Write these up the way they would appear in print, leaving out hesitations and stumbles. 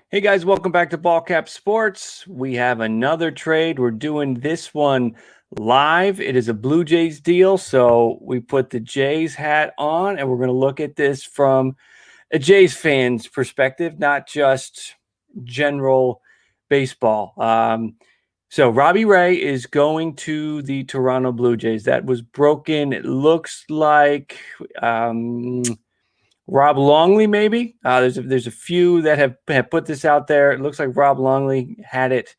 Hey guys, welcome back to Ball Cap Sports. We have another trade. We're doing this one live. It is a Blue Jays deal, so we put the Jays hat on and we're going to look at this from a Jays fan's perspective, not just general baseball. So Robbie Ray is going to the Toronto Blue Jays. That was broken. It looks like Rob Longley, maybe. There's a few that have put this out there. It looks like Rob Longley had it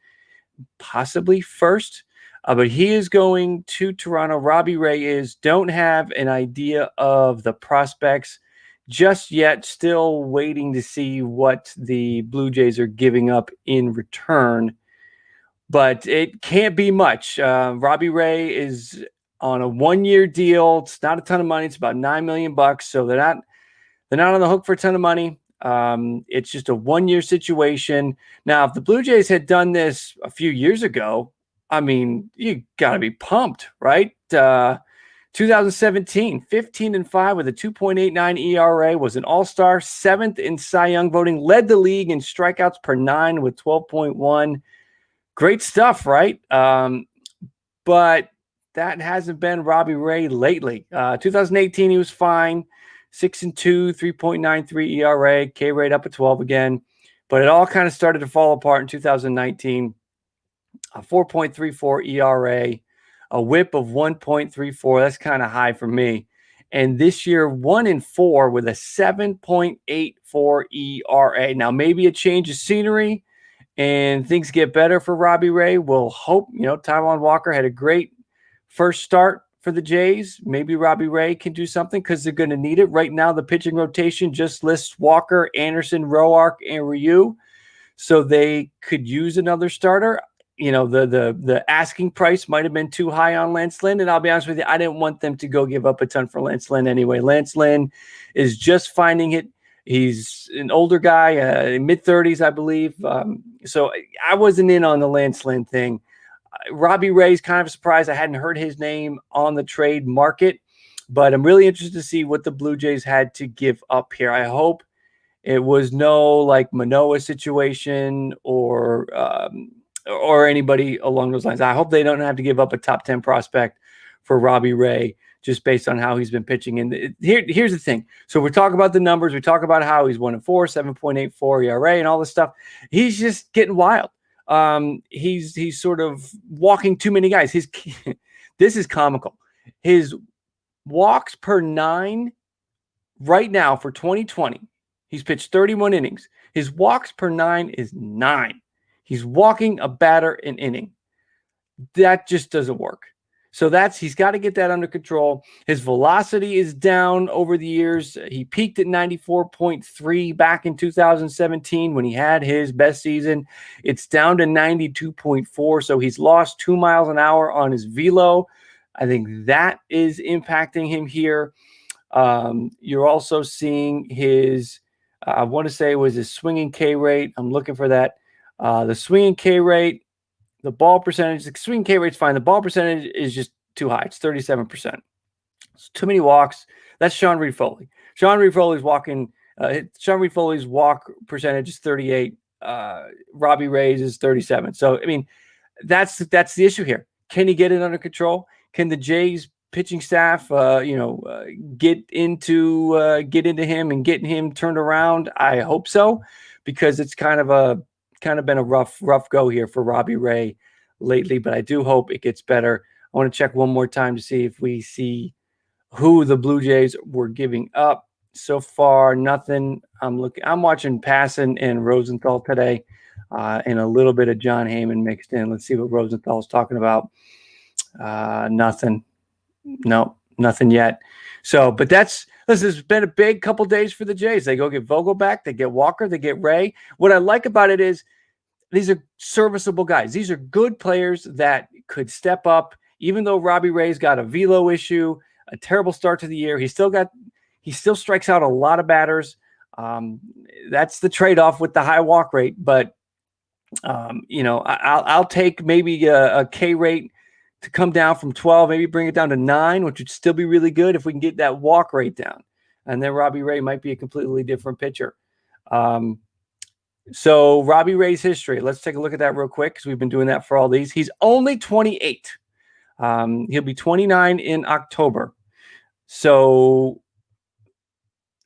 possibly first, but he is going to Toronto. Robbie Ray is. Don't have an idea of the prospects just yet. Still waiting to see what the Blue Jays are giving up in return, but it can't be much. Robbie Ray is on a 1-year deal. It's not a ton of money. It's about $9 million. So they're not on the hook for a ton of money. It's just a 1-year situation. Now, if the Blue Jays had done this a few years ago, I mean, you got to be pumped, right? 2017, 15-5 with a 2.89 ERA, was an all-star, 7th in Cy Young voting, led the league in strikeouts per 9 with 12.1. Great stuff, right? But that hasn't been Robbie Ray lately. 2018, he was fine. 6-2, 3.93 ERA, K rate up at 12 again. But it all kind of started to fall apart in 2019. A 4.34 ERA, a whip of 1.34. That's kind of high for me. And this year, 1-4 with a 7.84 ERA. Now, maybe a change of scenery and things get better for Robbie Ray. We'll hope. Taijuan Walker had a great first start for the Jays. Maybe Robbie Ray can do something because they're going to need it. Right now, the pitching rotation just lists Walker, Anderson, Roark, and Ryu. So they could use another starter. The asking price might have been too high on Lance Lynn. And I'll be honest with you, I didn't want them to go give up a ton for Lance Lynn anyway. Lance Lynn is just finding it. He's an older guy, mid-30s, I believe. So I wasn't in on the Lance Lynn thing. Robbie Ray's kind of a surprise. I hadn't heard his name on the trade market, but I'm really interested to see what the Blue Jays had to give up here. I hope it was no like Manoah situation or anybody along those lines. I hope they don't have to give up a top 10 prospect for Robbie Ray just based on how he's been pitching. And here's the thing. So we talk about the numbers. We talk about how he's 1-4, 7.84 ERA and all this stuff. He's just getting wild. He's sort of walking too many guys. This is comical. His walks per 9 right now for 2020, he's pitched 31 innings. His walks per 9 is 9. He's walking a batter an inning. That just doesn't work. So he's got to get that under control. His velocity is down over the years. He peaked at 94.3 back in 2017 when he had his best season. It's down to 92.4. So he's lost 2 miles an hour on his velo. I think that is impacting him here. You're also seeing his, I want to say it was his swinging K rate. I'm looking for that. The swinging K rate, the ball percentage, the swing K rate's fine. The ball percentage is just too high. It's 37%. It's too many walks. That's Sean Reed-Foley. Sean Reed-Foley's walk percentage is 38. Robbie Ray's is 37. So, I mean, that's the issue here. Can he get it under control? Can the Jays pitching staff, get into him and getting him turned around? I hope so, because it's kind of been a rough go here for Robbie Ray lately, but I do hope it gets better. I want to check one more time to see if we see who the Blue Jays were giving up. So far, nothing. I'm watching Passan and Rosenthal today, and a little bit of John Heyman mixed in. Let's see what Rosenthal's talking about. Nothing. No, nothing yet. So, but it's been a big couple days for the Jays. They go get Vogelbach, they get Walker, they get Ray. What I like about it is these are serviceable guys. These are good players that could step up. Even though Robbie Ray's got a velo issue, a terrible start to the year, he still strikes out a lot of batters. That's the trade-off with the high walk rate. But I'll take maybe a K rate to come down from 12, maybe bring it down to 9, which would still be really good if we can get that walk rate down. And then Robbie Ray might be a completely different pitcher. So Robbie Ray's history. Let's take a look at that real quick because we've been doing that for all these. He's only 28. He'll be 29 in October. So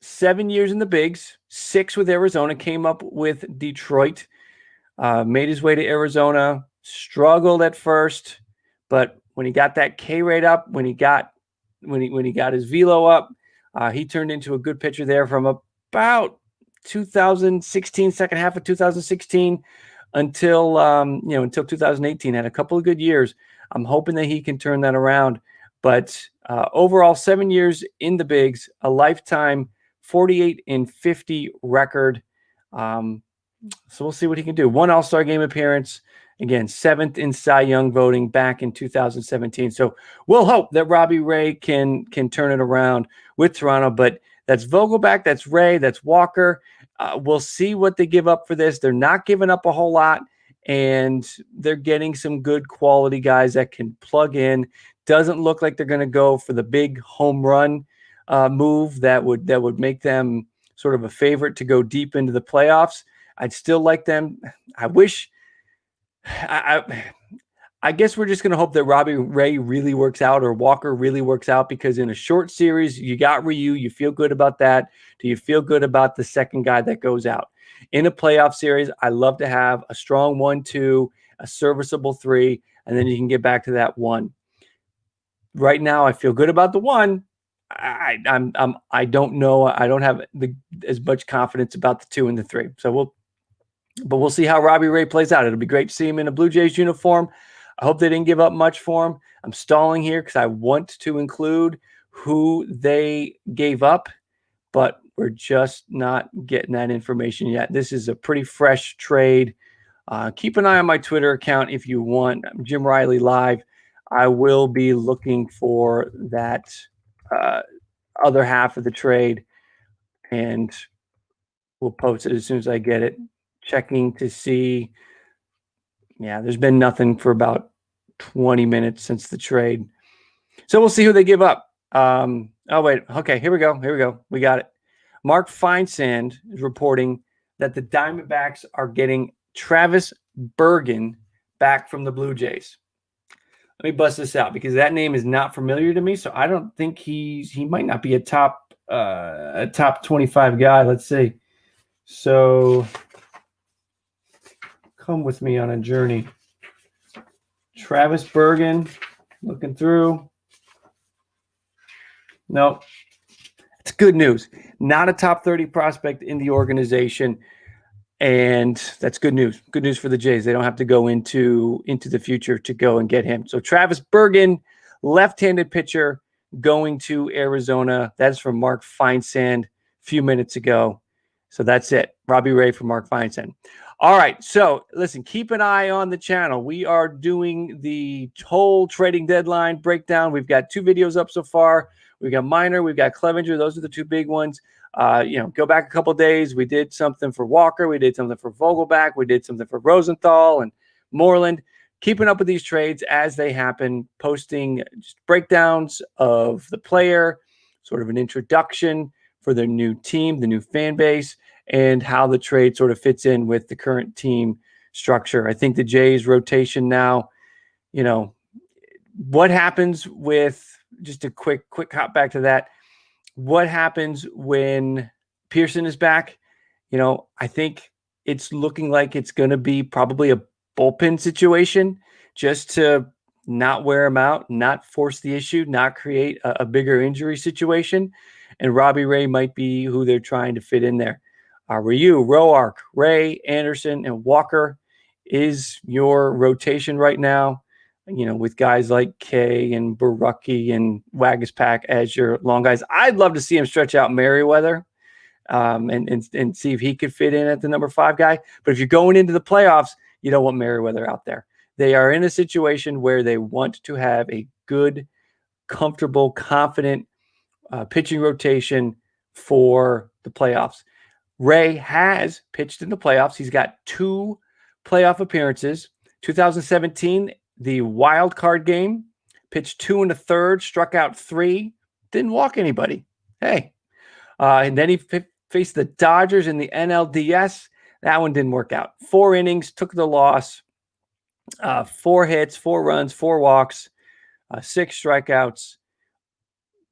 7 years in the bigs, 6 with Arizona, came up with Detroit, made his way to Arizona, struggled at first, but when he got that K rate up, when he got his velo up, he turned into a good pitcher there from about 2016, second half of 2016 until until 2018. Had a couple of good years. I'm hoping that he can turn that around. But overall, 7 years in the bigs, a lifetime 48 and 50 record. So we'll see what he can do. 1 All-Star game appearance. Again, 7th in Cy Young voting back in 2017. So we'll hope that Robbie Ray can turn it around with Toronto. But that's Vogelback, that's Ray, that's Walker. We'll see what they give up for this. They're not giving up a whole lot, and they're getting some good quality guys that can plug in. Doesn't look like they're going to go for the big home run move that would make them sort of a favorite to go deep into the playoffs. I'd still like them. I wish. I guess we're just going to hope that Robbie Ray really works out or Walker really works out, because in a short series, you got Ryu. You feel good about that. Do you feel good about the second guy that goes out? In a playoff series, I love to have a strong 1-2, a serviceable 3, and then you can get back to that 1. Right now, I feel good about the 1. I don't know. I don't have as much confidence about the 2 and the 3. So we'll see how Robbie Ray plays out. It'll be great to see him in a Blue Jays uniform. I hope they didn't give up much for him. I'm stalling here because I want to include who they gave up, but we're just not getting that information yet. This is a pretty fresh trade. Keep an eye on my Twitter account if you want. Jim Riley Live. I will be looking for that other half of the trade, and we'll post it as soon as I get it. Checking to see. Yeah, there's been nothing for about 20 minutes since the trade. So we'll see who they give up. Oh, wait. Okay, here we go. We got it. Mark Feinsand is reporting that the Diamondbacks are getting Travis Bergen back from the Blue Jays. Let me bust this out because that name is not familiar to me. So I don't think he might not be a top 25 guy. Let's see. So come with me on a journey. Travis Bergen, looking through. No, it's good news. Not a top 30 prospect in the organization, and that's good news. Good news for the Jays. They don't have to go into the future to go and get him. So Travis Bergen, left-handed pitcher, going to Arizona. That's from Mark Feinsand a few minutes ago. So that's it. Robbie Ray from Mark Feinsand. All right, so listen, keep an eye on the channel. We are doing the whole trading deadline breakdown. We've got 2 videos up so far. We've got Minor, we've got Clevenger. Those are the 2 big ones. Go back a couple days. We did something for Walker. We did something for Vogelback. We did something for Rosenthal and Moreland. Keeping up with these trades as they happen, posting just breakdowns of the player, sort of an introduction for their new team, the new fan base, and how the trade sort of fits in with the current team structure. I think the Jays rotation now, what happens with, just a quick hop back to that, what happens when Pearson is back? I think it's looking like it's going to be probably a bullpen situation just to not wear him out, not force the issue, not create a bigger injury situation. And Robbie Ray might be who they're trying to fit in there. Ryu, Roark, Ray, Anderson, and Walker is your rotation right now, with guys like Kay and Barucki and Wagaspack as your long guys. I'd love to see him stretch out Merriweather and see if he could fit in at the number 5 guy. But if you're going into the playoffs, you don't want Merriweather out there. They are in a situation where they want to have a good, comfortable, confident pitching rotation for the playoffs. Ray has pitched in the playoffs. He's got 2 playoff appearances. 2017, the wild card game, pitched 2 1/3, struck out 3, didn't walk anybody. Hey. And then he faced the Dodgers in the NLDS. That one didn't work out. 4 innings, took the loss. 4 hits, 4 runs, 4 walks, 6 strikeouts.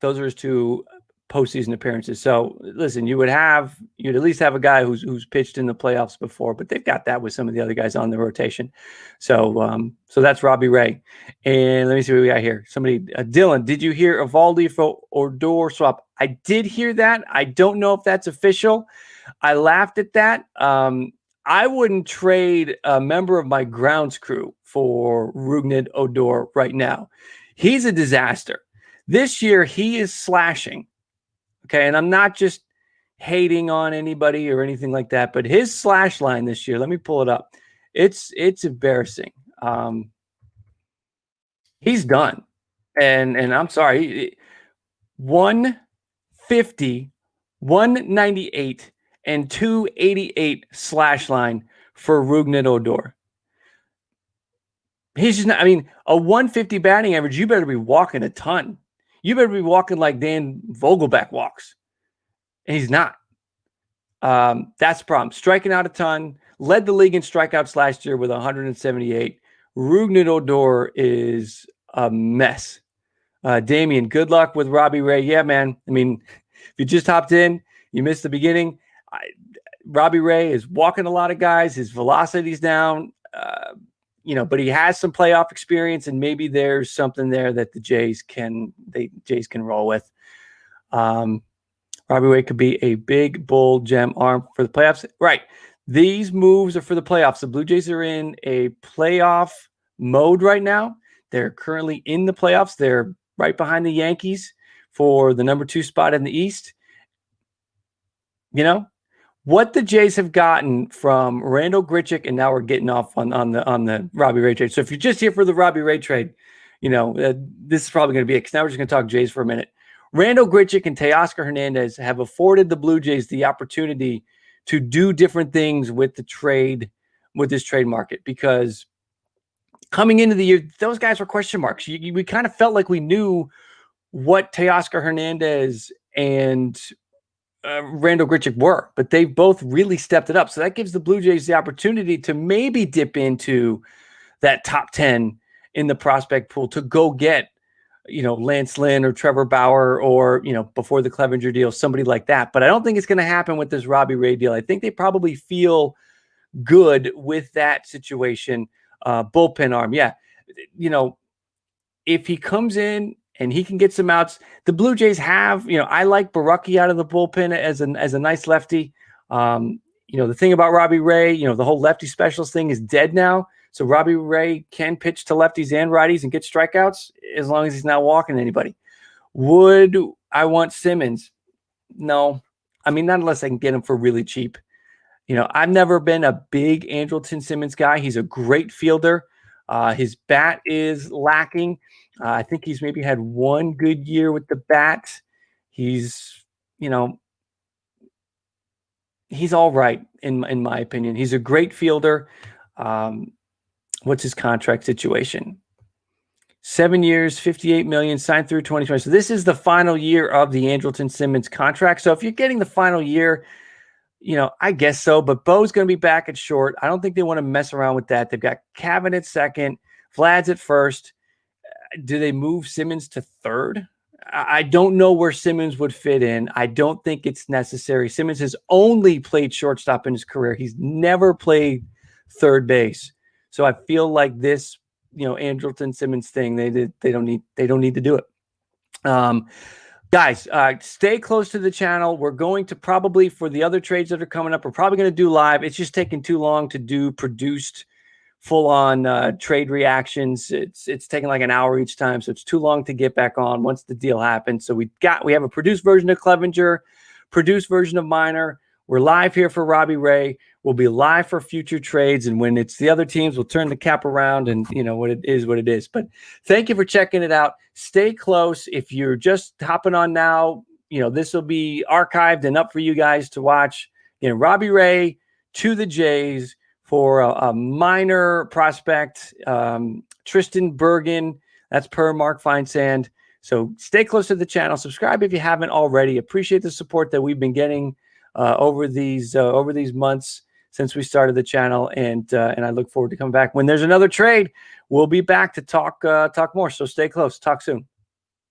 Those are his 2 postseason appearances. So listen, you'd at least have a guy who's pitched in the playoffs before, but they've got that with some of the other guys on the rotation. So that's Robbie Ray. And let me see what we got here. Somebody, Dylan, did you hear Evaldi for Odor swap? I did hear that. I don't know if that's official. I laughed at that. I wouldn't trade a member of my grounds crew for Rougned Odor right now. He's a disaster. This year, he is slashing. Okay, and I'm not just hating on anybody or anything like that, but his slash line this year, let me pull it up. It's embarrassing. He's done. And I'm sorry. 150, 198, and 288 slash line for Rougned Odor. He's just not, I mean, a 150 batting average, you better be walking a ton. You better be walking like Dan Vogelbach walks. And he's not. That's the problem. Striking out a ton. Led the league in strikeouts last year with 178. Rougned Odor is a mess. Damian, good luck with Robbie Ray. Yeah, man. I mean, if you just hopped in, you missed the beginning. Robbie Ray is walking a lot of guys. His velocity's down. But he has some playoff experience, and maybe there's something there that the Jays can roll with. Robbie Ray could be a big bull gem arm for the playoffs. Right. These moves are for the playoffs. The Blue Jays are in a playoff mode right now. They're currently in the playoffs. They're right behind the Yankees for the number 2 spot in the East. What the Jays have gotten from Randall Grichuk, and now we're getting off on the Robbie Ray trade. So if you're just here for the Robbie Ray trade, this is probably going to be it, because now we're just going to talk Jays for a minute. Randall Grichuk and Teoscar Hernandez have afforded the Blue Jays the opportunity to do different things with the trade, with this trade market, because coming into the year, those guys were question marks. We kind of felt like we knew what Teoscar Hernandez and Randall Grichuk were, but they've both really stepped it up. So that gives the Blue Jays the opportunity to maybe dip into that top 10 in the prospect pool to go get, Lance Lynn or Trevor Bauer or, before the Clevenger deal, somebody like that. But I don't think it's going to happen with this Robbie Ray deal. I think they probably feel good with that situation. Bullpen arm. Yeah. If he comes in and he can get some outs, the Blue Jays have, I like Baraki out of the bullpen as a nice lefty. The thing about Robbie Ray, the whole lefty specialist thing is dead now. So Robbie Ray can pitch to lefties and righties and get strikeouts as long as he's not walking anybody. Would I want Simmons? No. I mean, not unless I can get him for really cheap. I've never been a big Andrelton Simmons guy. He's a great fielder. His bat is lacking. I think he's maybe had one good year with the bat. He's all right in my opinion. He's a great fielder. What's his contract situation? 7 years, $58 million, signed through 2020. So this is the final year of the Andrelton Simmons contract. So if you're getting the final year, I guess so. But Bo's going to be back at short. I don't think they want to mess around with that. They've got Cavan at second, Vlad's at first. Do they move Simmons to third? I don't know where Simmons would fit in. I don't think it's necessary. Simmons has only played shortstop in his career. He's never played third base. So I feel like this, Andrelton Simmons thing, they don't need to do it. Guys, stay close to the channel. We're going to probably, for the other trades that are coming up, we're probably going to do live. It's just taking too long to do produced full-on trade reactions. It's taking like an hour each time, so it's too long to get back on once the deal happens. So we have a produced version of Clevenger, produced version of Minor. We're live here for Robbie Ray. We'll be live for future trades, and when it's the other teams, we'll turn the cap around, and what it is. But thank you for checking it out. Stay close. If you're just hopping on now, this will be archived and up for you guys to watch. Robbie Ray to the Jays for a minor prospect, Tristan Bergen. That's per Mark Feinsand. So stay close to the channel. Subscribe if you haven't already. Appreciate the support that we've been getting over these months. since we started the channel, and I look forward to coming back. When there's another trade, we'll be back to talk more. So stay close. Talk soon.